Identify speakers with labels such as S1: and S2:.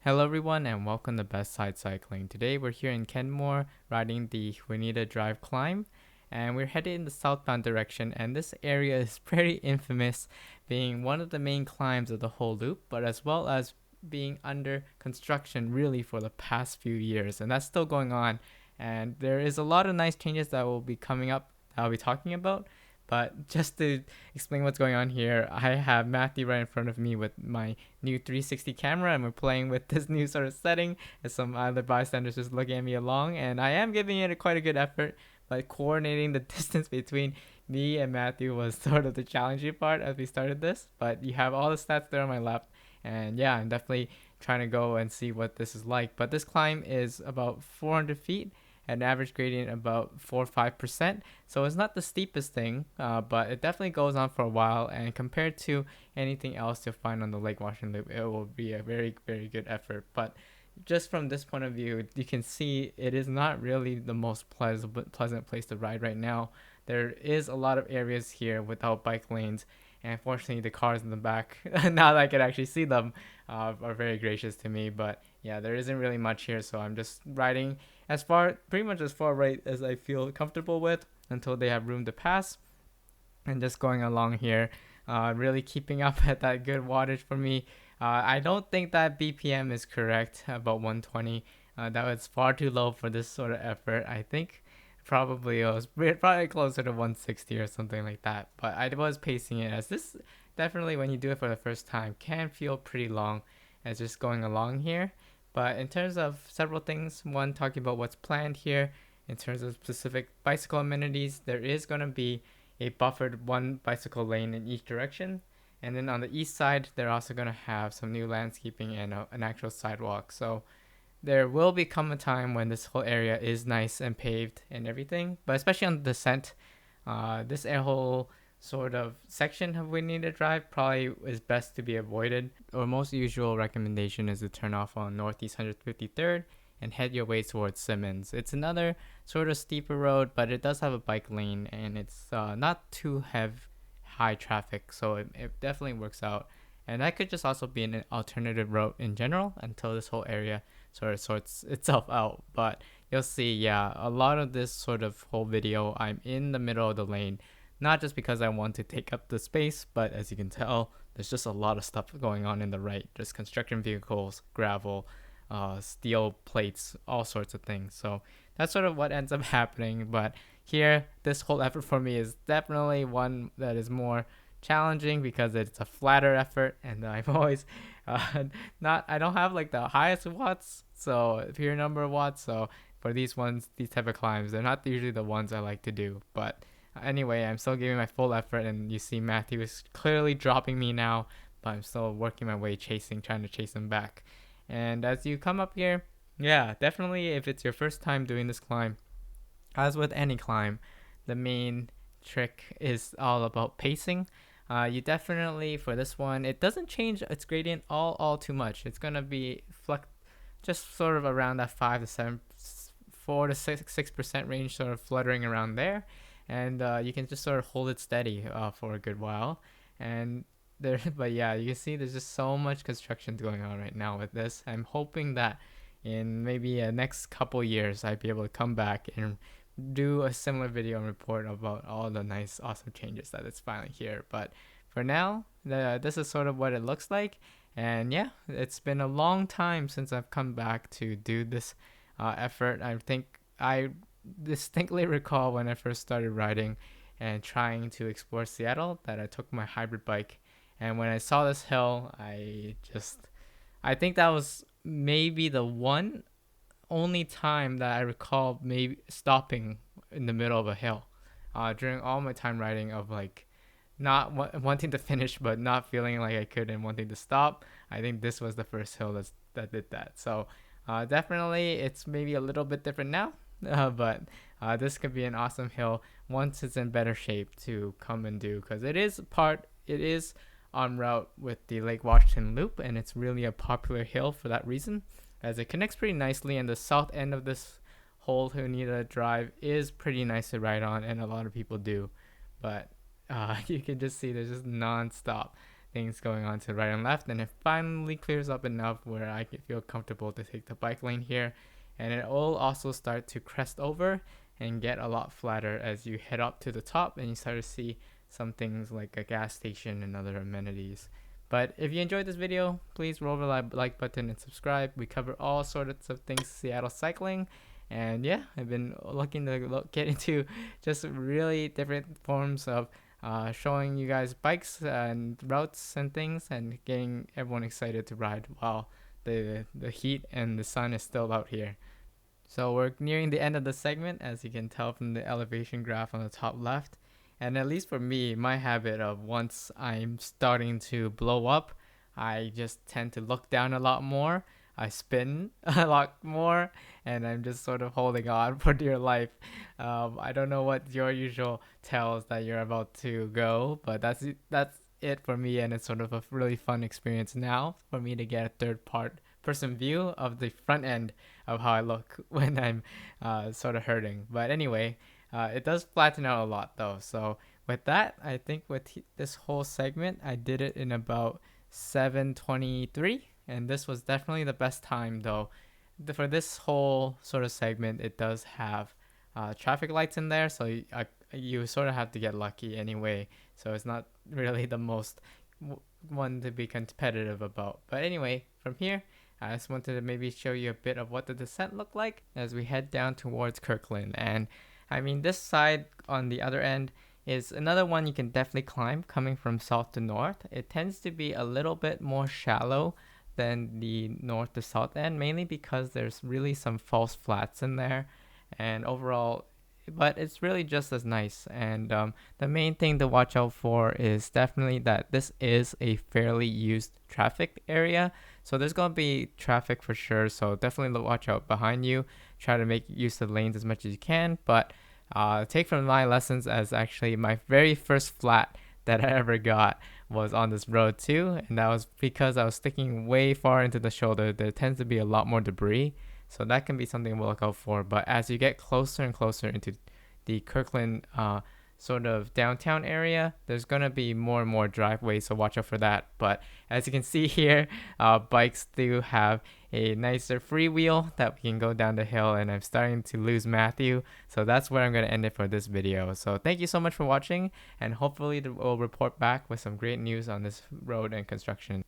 S1: Hello everyone and welcome to Best Side Cycling. Today we're here in Kenmore riding the Juanita Drive climb and we're headed in the southbound direction, and this area is pretty infamous being one of the main climbs of the whole loop, but as well as being under construction really for the past few years, and that's still going on, and there is a lot of nice changes that will be coming up that I'll be talking about. But just to explain what's going on here, I have Matthew right in front of me with my new 360 camera, and we're playing with this new sort of setting as some other bystanders just looking at me along, and I am giving it quite a good effort, but coordinating the distance between me and Matthew was sort of the challenging part as we started this. But you have all the stats there on my left, and yeah, I'm definitely trying to go and see what this is like. But this climb is about 400 feet, an average gradient about 4 or 5%. So it's not the steepest thing, but it definitely goes on for a while. And compared to anything else you'll find on the Lake Washington Loop, it will be a very, very good effort. But just from this point of view, you can see it is not really the most pleasant place to ride right now. There is a lot of areas here without bike lanes, and unfortunately, the cars in the back, now that I can actually see them, are very gracious to me. But yeah, there isn't really much here, so I'm just riding pretty much as far right as I feel comfortable with until they have room to pass, and just going along here, really keeping up at that good wattage for me. I don't think that BPM is correct, about 120. That was far too low for this sort of effort. I think probably it was probably closer to 160 or something like that. But I was pacing it, as this definitely, when you do it for the first time, can feel pretty long as just going along here. But in terms of several things, one, talking about what's planned here in terms of specific bicycle amenities, there is going to be a buffered one bicycle lane in each direction. And then on the east side, they're also going to have some new landscaping and an actual sidewalk. So there will become a time when this whole area is nice and paved and everything. But especially on the descent, this whole sort of section of Juanita Drive probably is best to be avoided. Or most usual recommendation is to turn off on Northeast 153rd and head your way towards Simmons. It's another sort of steeper road, but it does have a bike lane, and it's not too high traffic, so it definitely works out. And that could just also be an alternative route in general until this whole area sort of sorts itself out. But you'll see, yeah, a lot of this sort of whole video, I'm in the middle of the lane, not just because I want to take up the space, but as you can tell, there's just a lot of stuff going on in the right. Just construction vehicles, gravel, steel plates, all sorts of things. So that's sort of what ends up happening. But here, this whole effort for me is definitely one that is more challenging because it's a flatter effort, and I'm always I don't have like the highest watts, so pure number of watts. So for these type of climbs, they're not usually the ones I like to do. But anyway, I'm still giving my full effort, and you see Matthew is clearly dropping me now, but I'm still working my way, trying to chase him back. And as you come up here, yeah, definitely if it's your first time doing this climb, as with any climb, the main trick is all about pacing. You definitely, for this one, it doesn't change its gradient all too much. It's gonna be just sort of around that 4 to 6% range, sort of fluttering around there, and you can just sort of hold it steady for a good while. And but yeah, you can see there's just so much construction going on right now with this. I'm hoping that in maybe the next couple years, I'd be able to come back and do a similar video and report about all the nice, awesome changes that it's finally here. But for now, this is sort of what it looks like. And yeah, it's been a long time since I've come back to do this effort. I think I distinctly recall when I first started riding and trying to explore Seattle that I took my hybrid bike. And when I saw this hill, I think that was maybe the only time that I recall maybe stopping in the middle of a hill during all my time riding, of like not wanting to finish but not feeling like I could and wanting to stop. I think this was the first hill that did that. So definitely it's maybe a little bit different now, but this could be an awesome hill once it's in better shape to come and do, because it is en route with the Lake Washington Loop, and it's really a popular hill for that reason, as it connects pretty nicely, and the south end of this whole Juanita Drive is pretty nice to ride on, and a lot of people do. But you can just see there's just non-stop things going on to right and left, and it finally clears up enough where I can feel comfortable to take the bike lane here. And it will also start to crest over and get a lot flatter as you head up to the top and you start to see some things like a gas station and other amenities. But if you enjoyed this video, please roll the like button and subscribe. We cover all sorts of things Seattle cycling. And yeah, I've been looking to get into just really different forms of showing you guys bikes and routes and things and getting everyone excited to ride while the heat and the sun is still out here. So we're nearing the end of the segment, as you can tell from the elevation graph on the top left. And at least for me, my habit of once I'm starting to blow up, I just tend to look down a lot more. I spin a lot more, and I'm just sort of holding on for dear life. I don't know what your usual tells that you're about to go, but that's it for me, and it's sort of a really fun experience now for me to get a person view of the front end of how I look when I'm sort of hurting. But anyway, it does flatten out a lot though. So with that, I think with this whole segment, I did it in about 7:23, and this was definitely the best time though. For this whole sort of segment, it does have traffic lights in there, so you sort of have to get lucky anyway. So it's not really the most one to be competitive about. But anyway, from here, I just wanted to maybe show you a bit of what the descent looked like as we head down towards Kirkland. And I mean, this side on the other end is another one you can definitely climb coming from south to north. It tends to be a little bit more shallow than the north to south end, mainly because there's really some false flats in there. And overall, but it's really just as nice. And the main thing to watch out for is definitely that this is a fairly used traffic area, so there's gonna be traffic for sure, so definitely watch out behind you. Try to make use of the lanes as much as you can, but take from my lessons, as actually my very first flat that I ever got was on this road too, and that was because I was sticking way far into the shoulder. There tends to be a lot more debris, so that can be something we'll look out for. But as you get closer and closer into the Kirkland sort of downtown area, there's going to be more and more driveways, so watch out for that. But as you can see here, bikes do have a nicer freewheel that we can go down the hill, and I'm starting to lose Matthew, so that's where I'm going to end it for this video. So thank you so much for watching, and hopefully we'll report back with some great news on this road and construction.